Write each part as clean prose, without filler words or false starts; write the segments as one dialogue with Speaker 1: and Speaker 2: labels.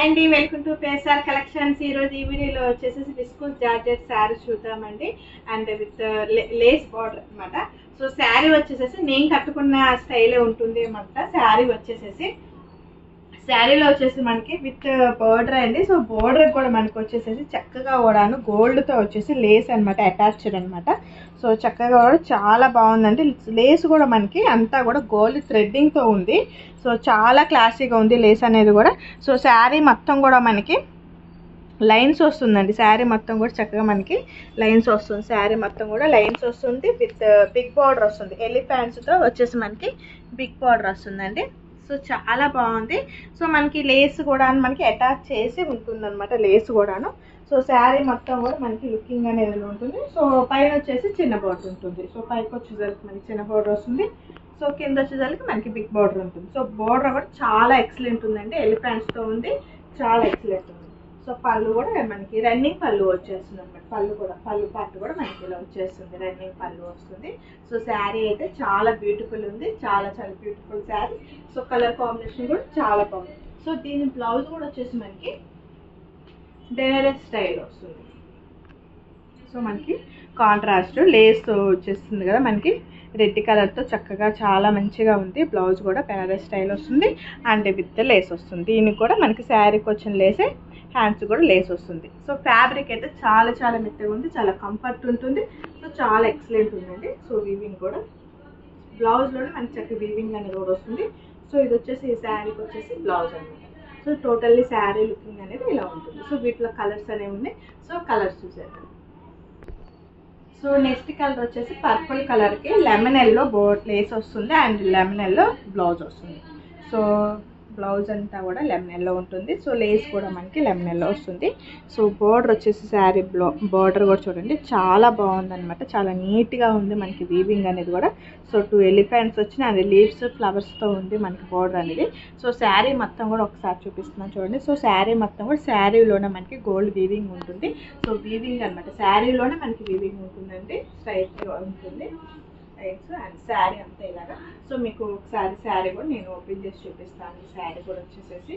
Speaker 1: Hi అండి, welcome to పేసార్ collections. ఈరోజు ఈ వీడియోలో వచ్చేసి విస్కోస్ జార్జెట్ శారీస్ చూద్దామండి. అండ్ విత్ లేస్ బార్డర్ అనమాట. సో శారీ వచ్చేసేసి నేను కట్టుకున్న స్టైలే ఉంటుంది అనమాట. శారీలో వచ్చేసి మనకి విత్ బార్డర్ అండి. సో బార్డర్ కూడా మనకి వచ్చేసేసి చక్కగా కూడాను గోల్డ్తో వచ్చేసి లేస్ అనమాట, అటాచ్డ్ అనమాట. సో చక్కగా కూడా చాలా బాగుందండి. లేస్ కూడా మనకి అంతా కూడా గోల్డ్ థ్రెడ్డింగ్తో ఉంది. సో చాలా క్లాసీగా ఉంది లేస్ అనేది కూడా. సో శారీ మొత్తం కూడా మనకి లైన్స్ వస్తుందండి. శారీ మొత్తం కూడా చక్కగా మనకి లైన్స్ వస్తుంది. శారీ మొత్తం కూడా లైన్స్ వస్తుంది విత్ బిగ్ బార్డర్ వస్తుంది. ఎలిఫెంట్స్తో వచ్చేసి మనకి బిగ్ బార్డర్ వస్తుందండి. సో చాలా బాగుంది. సో మనకి లేస్ కూడా మనకి అటాచ్ చేసి ఉంటుంది అనమాట, లేస్ కూడాను. సో శారీ మొత్తం కూడా మనకి లుకింగ్ అనేది ఉంటుంది. సో పైన వచ్చేసి చిన్న బార్డర్ ఉంటుంది. సో పైకి వచ్చేసరికి మనకి చిన్న బార్డర్ వస్తుంది. సో కింద వచ్చేసరికి మనకి బిగ్ బార్డర్ ఉంటుంది. సో బార్డర్ కూడా చాలా ఎక్సలెంట్ ఉందండి, ఎలిఫెంట్స్తో ఉంది, చాలా ఎక్సలెంట్ ఉంది. సో పళ్ళు కూడా మనకి రన్నింగ్ పళ్ళు వచ్చేస్తుంది అనమాట. పళ్ళు పార్ట్ కూడా మనకి ఇలా వచ్చేస్తుంది, రన్నింగ్ పళ్ళు వస్తుంది. సో శారీ అయితే చాలా బ్యూటిఫుల్ ఉంది, చాలా చాలా beautiful sari. So colour combination కూడా చాలా బాగుంది. సో దీని బ్లౌజ్ కూడా వచ్చేసి మనకి డెనరస్ స్టైల్ వస్తుంది. సో మనకి కాంట్రాస్ట్ లేస్ వచ్చేస్తుంది కదా, మనకి రెడ్ కలర్తో చక్కగా చాలా మంచిగా ఉంది. బ్లౌజ్ కూడా బెనారస్ స్టైల్ వస్తుంది అండ్ విత్ లేస్ వస్తుంది. దీనికి కూడా మనకి శారీకి వచ్చిన లేసే, హ్యాండ్స్ కూడా లేస్ వస్తుంది. సో ఫ్యాబ్రిక్ అయితే చాలా చాలా మెత్తగా ఉంది, చాలా కంఫర్ట్ ఉంటుంది. సో చాలా ఎక్సలెంట్ ఉందండి. సో వీవింగ్ కూడా బ్లౌజ్లోనే మనకి చక్కగా వీవింగ్ అనేది కూడా వస్తుంది. సో ఇది వచ్చేసి ఈ శారీకి వచ్చేసి బ్లౌజ్ అనమాట. సో టోటల్లీ శారీ లుకింగ్ అనేది ఇలా ఉంటుంది. సో వీటిలో కలర్స్ అనేవి ఉన్నాయి. సో కలర్స్ చూసేద్దాం. సో నెక్స్ట్ కలర్ వచ్చేసి పర్పుల్ కలర్కి లెమన్ ఎల్లో లేస్ వస్తుంది అండ్ లెమన్ ఎల్లో బ్లౌజ్ వస్తుంది. సో బ్లౌజ్ అంతా కూడా లెమన్ ఎల్లో ఉంటుంది. సో లేస్ కూడా మనకి లెమన్ ఎల్లో వస్తుంది. సో బోర్డర్ వచ్చేసి శారీ బోర్డర్ కూడా చూడండి చాలా బాగుందన్నమాట, చాలా నీట్గా ఉంది మనకి వీవింగ్ అనేది కూడా. సో 2 ఎలిఫెంట్స్ వచ్చిన అండ్ లీవ్స్ ఫ్లవర్స్తో ఉంది మనకి బోర్డర్ అనేది. సో శారీ మొత్తం కూడా ఒకసారి చూపిస్తున్నాను చూడండి. సో శారీ మొత్తం కూడా శారీలోనే మనకి గోల్డ్ వీవింగ్ ఉంటుంది. సో వీవింగ్ అనమాట, శారీలోనే మనకి వీవింగ్ ఉంటుందండి, స్ట్రైట్గా ఉంటుంది అండ్ శారీ అంతా ఇలాగా. సో మీకు ఒకసారి శారీ కూడా నేను ఓపెన్ చేసి చూపిస్తాను. శారీ కూడా వచ్చేసేసి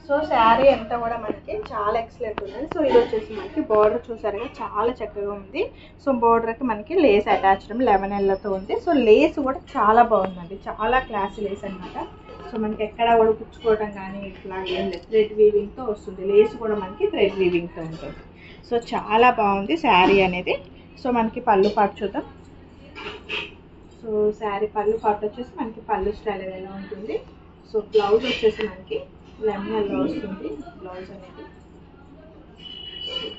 Speaker 1: సో శారీ అంతా కూడా మనకి చాలా ఎక్సలెంట్ ఉందండి. సో ఇది వచ్చేసి మనకి బార్డర్ చూసారుగా చాలా చక్కగా ఉంది. సో బార్డర్కి మనకి లేస్ అటాచ్డ్ లెమన్ ఎల్లతో ఉంది. సో లేస్ కూడా చాలా బాగుందండి, చాలా క్లాసీ లేస్ అనమాట. సో మనకి ఎక్కడ కూడా పుచ్చుకోవడం కానీ ఇట్లా ఏం లేదు, థ్రెడ్ వీవింగ్తో వస్తుంది. లేస్ కూడా మనకి థ్రెడ్ వీవింగ్తో ఉంటుంది. సో చాలా బాగుంది శారీ అనేది. సో మనకి పళ్ళు పాటు చూద్దాం. సో శారీ పళ్ళు పాటు వచ్చేసి మనకి పళ్ళు స్టైల్ ఎలా ఉంటుంది. సో బ్లౌజ్ వచ్చేసి మనకి లెమన్ ఎల్లో వస్తుంది బ్లౌజ్ అనేది.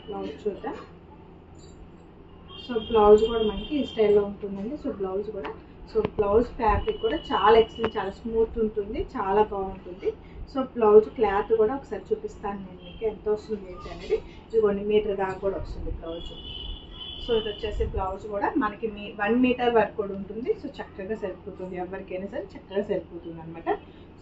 Speaker 1: బ్లౌజ్ చూద్దాం. సో బ్లౌజ్ కూడా మనకి ఈ స్టైల్లో ఉంటుందండి. సో బ్లౌజ్ కూడా, సో బ్లౌజ్ ఫ్యాబ్రిక్ కూడా చాలా ఎక్సలెంట్, చాలా స్మూత్ ఉంటుంది, చాలా బాగుంటుంది. సో బ్లౌజ్ క్లాత్ కూడా ఒకసారి చూపిస్తాను నేను మీకు ఎంత వస్తుంది ఏంటి అనేది. ఇదిగోండి మీటర్ దాకా కూడా వస్తుంది బ్లౌజ్. సో ఇది వచ్చేసి బ్లౌజ్ కూడా మనకి 1 మీటర్ వరకు కూడా ఉంటుంది. సో చక్కగా సరిపోతుంది, ఎవరికైనా సరే చక్కగా సరిపోతుంది అనమాట.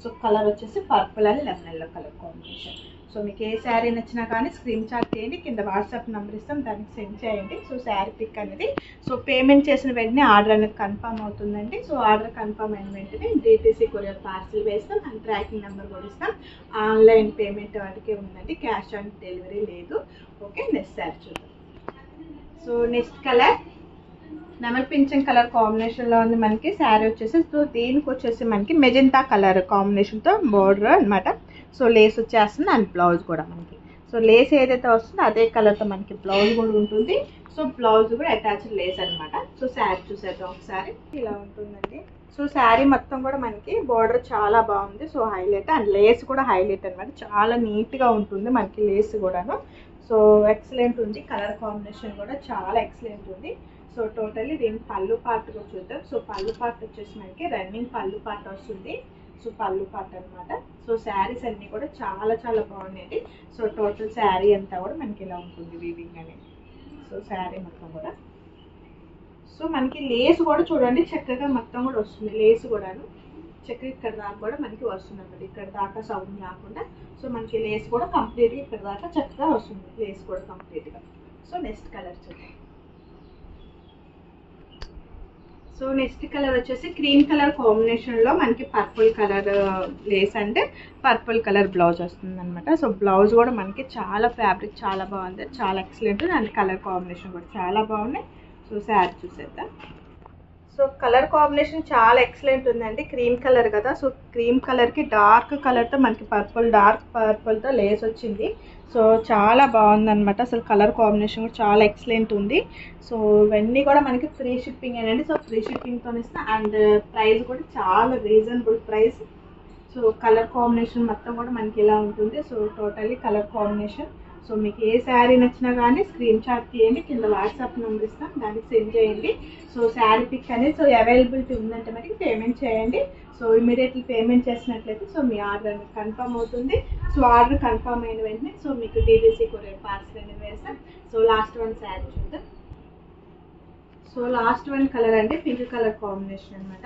Speaker 1: సో కలర్ వచ్చేసి purple and lemon yellow colour combination. So మీకు ఏ శారీ నచ్చినా కానీ స్క్రీన్ షాట్ చేయండి, కింద వాట్సాప్ నెంబర్ ఇస్తాం, దానికి సెండ్ చేయండి. సో శారీ పిక్ అనేది, సో పేమెంట్ చేసిన వెంటనే ఆర్డర్ అనేది కన్ఫర్మ్ అవుతుందండి. సో ఆర్డర్ కన్ఫర్మ్ అయిన వెంటనే DTC కొరియర్ పార్సిల్ వేస్తాం అండ్ ట్రాకింగ్ నెంబర్ కూడా ఇస్తాం. ఆన్లైన్ పేమెంట్ వాటికే ఉందండి, క్యాష్ ఆన్ డెలివరీ లేదు. ఓకే, నెక్స్ట్ శారీ చూద్దాం. సో నెక్స్ట్ కలర్ నెమల్ పింఛం కలర్ కాంబినేషన్లో ఉంది మనకి శారీ వచ్చేసి. సో దీనికి వచ్చేసి మనకి మెజెంటా కలర్ కాంబినేషన్తో బోర్డర్ అనమాట. సో లేస్ వచ్చేస్తుంది అండ్ బ్లౌజ్ కూడా మనకి, సో లేస్ ఏదైతే వస్తుందో అదే కలర్తో మనకి బ్లౌజ్ కూడా ఉంటుంది. సో బ్లౌజ్ కూడా అటాచ్డ్ లేస్ అనమాట. సో శారీ చూసేద్దాం ఒకసారి, ఇలా ఉంటుందండి. సో శారీ మొత్తం కూడా మనకి బోర్డర్ చాలా బాగుంది. సో హైలైట్ అండ్ లేస్ కూడా హైలైట్ అనమాట, చాలా నీట్గా ఉంటుంది మనకి లేస్ కూడాను. సో ఎక్సలెంట్ ఉంది, కలర్ కాంబినేషన్ కూడా చాలా ఎక్సలెంట్ ఉంది. సో టోటల్లీ దీని పళ్ళు పార్ట్ కూడా చూద్దాం. సో పళ్ళు పార్ట్ వచ్చేసి మనకి రన్నింగ్ పళ్ళు పార్ట్ వస్తుంది. సో పళ్ళు పార్ట్ అనమాట. సో శారీస్ అన్నీ కూడా చాలా చాలా బాగున్నాయండి. సో టోటల్ శారీ అంతా కూడా మనకి ఇలా ఉంటుంది వీవింగ్ అనేది. సో శారీ మొత్తం కూడా, సో మనకి లేస్ కూడా చూడండి చక్కగా మొత్తం కూడా వస్తుంది. లేస్ కూడాను చక్కగా ఇక్కడ దాకా కూడా మనకి వస్తుంది అన్నమాట, ఇక్కడ దాకా సౌండ్ రాకుండా. సో మనకి లేస్ కూడా కంప్లీట్గా ఇక్కడ దాకా చక్కగా వస్తుంది, లేస్ కూడా కంప్లీట్గా. సో నెక్స్ట్ కలర్ చూద్దాం. సో నెక్స్ట్ కలర్ వచ్చేసి క్రీమ్ కలర్ కాంబినేషన్లో మనకి పర్పుల్ కలర్ లేస్ అంటే పర్పుల్ కలర్ బ్లౌజ్ వస్తుంది అనమాట. సో బ్లౌజ్ కూడా మనకి చాలా ఫ్యాబ్రిక్ చాలా బాగుంది, చాలా ఎక్సలెంట్. అండ్ కలర్ కాంబినేషన్ కూడా చాలా బాగున్నాయి. సో శారీ చూసేద్దాం. సో కలర్ కాంబినేషన్ చాలా ఎక్సలెంట్ ఉందండి. క్రీమ్ కలర్ కదా, సో క్రీమ్ కలర్కి డార్క్ కలర్తో మనకి డార్క్ పర్పుల్తో లేస్ వచ్చింది. సో చాలా బాగుందన్నమాట. అసలు కలర్ కాంబినేషన్ కూడా చాలా ఎక్సలెంట్ ఉంది. సో ఇవన్నీ కూడా మనకి ఫ్రీ షిప్పింగ్ అండి. సో ఫ్రీ షిప్పింగ్తో ఇస్తాం. అండ్ ప్రైస్ కూడా చాలా reasonable price. So colour combination మొత్తం కూడా మనకి ఇలా ఉంటుంది. So totally colour combination. So మీకు ఏ శారీ నచ్చినా కానీ స్క్రీన్ షాట్ తీయండి, కింద వాట్సాప్ నెంబర్ ఇస్తాం, దానికి సెండ్ చేయండి. సో శారీ పిక్ అనేది సో అవైలబిలిటీ ఉందంటే మనకి పేమెంట్ చేయండి. సో ఇమీడియట్లీ పేమెంట్ చేసినట్లయితే సో మీ ఆర్డర్ అనేది కన్ఫర్మ్ అవుతుంది. సో ఆర్డర్ కన్ఫర్మ్ అయిన వెంటనే సో మీకు డీటీసీ కొరియర్ పార్సల్ అనేది వేస్తాం. సో లాస్ట్ వన్ శారీ చూద్దాం. సో లాస్ట్ వన్ కలర్ అంటే పింక్ కలర్ కాంబినేషన్ అనమాట.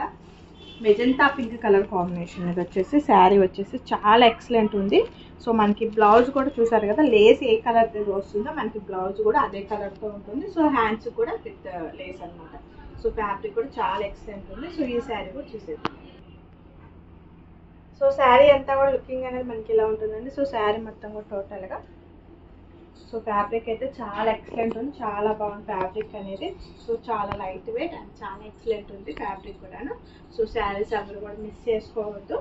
Speaker 1: మెజంతా పింక్ కలర్ కాంబినేషన్ ఇది వచ్చేసి శారీ వచ్చేసి చాలా ఎక్సలెంట్ ఉంది. సో మనకి బ్లౌజ్ కూడా చూసారు కదా, లేస్ ఏ కలర్ వస్తుందో మనకి బ్లౌజ్ కూడా అదే కలర్తో ఉంటుంది. సో హ్యాండ్స్ కూడా విత్ లేస్ అనమాట. సో ఫ్యాబ్రిక్ కూడా చాలా ఎక్సలెంట్ ఉంది. సో ఈ శారీ కూడా చూసేది. సో శారీ అంతా కూడా లుకింగ్ అనేది మనకి ఇలా ఉంటుందండి. సో శారీ మొత్తం కూడా టోటల్గా సో ఫ్యాబ్రిక్ అయితే చాలా ఎక్సలెంట్ ఉంది, చాలా బాగుంది ఫ్యాబ్రిక్ అనేది. సో చాలా లైట్ వెయిట్ అండ్ చాలా ఎక్సలెంట్ ఉంది ఫ్యాబ్రిక్ కూడాను. సో శారీస్ ఎవరు కూడా మిస్ చేసుకోవద్దు.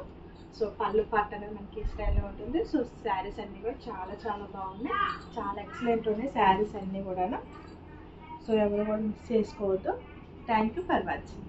Speaker 1: సో పళ్ళు పార్ట్ అనేది మనకి ఈ స్టైల్లో ఉంటుంది. సో శారీస్ అన్నీ కూడా చాలా చాలా బాగున్నాయి, చాలా ఎక్సలెంట్ ఉన్నాయి శారీస్ అన్నీ కూడాను. సో ఎవరు కూడా మిస్ చేసుకోవద్దు. Thank you for watching.